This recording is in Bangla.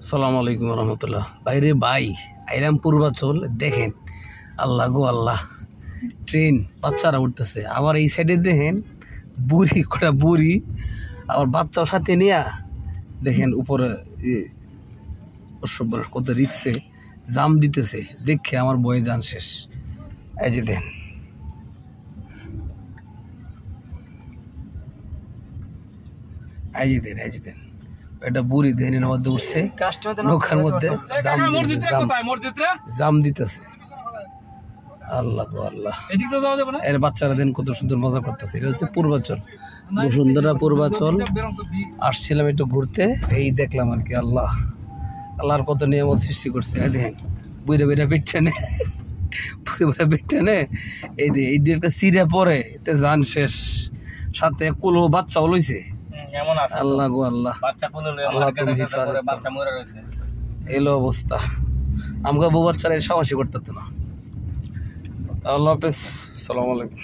সালাম আলাইকুম রহমতুল্লাহ। বাইরে ভাই আইরাম পূর্বাচল দেখেন, আল্লাহ গো আল্লাহ, ট্রেন বাচ্চারা উঠতেছে। আবার এই সাইডে দেখেন বুড়ি, কটা বুড়ি আবার বাচ্চার সাথে নিয়া দেখেন উপরে কত রিক্সে জাম দিতেছে। দেখে আমার বয়ে যান শেষ। এই যে দেন, এই যে দেন এটা বুড়ি দেনের মধ্যে উঠছে, নৌকার মধ্যে জাম দিতেছে। আল্লাহ গো আল্লাহ, এর বাচ্চারা দেন কত সুন্দর মজা করতেছে। এটা হচ্ছে পূর্বাচল, বসুন্ধরা পূর্বাচল। আসছিলাম একটু ঘুরতে, এই দেখলাম আর কি। আল্লাহ আল্লাহর কত নিয়ামত সৃষ্টি করছে। দেখেন বুড়ে বুড়া পেটনে, বুড়ে বুড়া পেটনে এই যে এই একটা চিড়ে পরে এতে যান শেষ। সাথে কুলো বাচ্চাও লইছে। আল্লাহ গো আল্লাহ, আল্লাহ তুমি হেফাজত করো। এলো অবস্থা, আমাকে বউ বাচ্চারা সাহসী করতে না। আল্লাহ হাফেজ, সালাম আলাইকুম।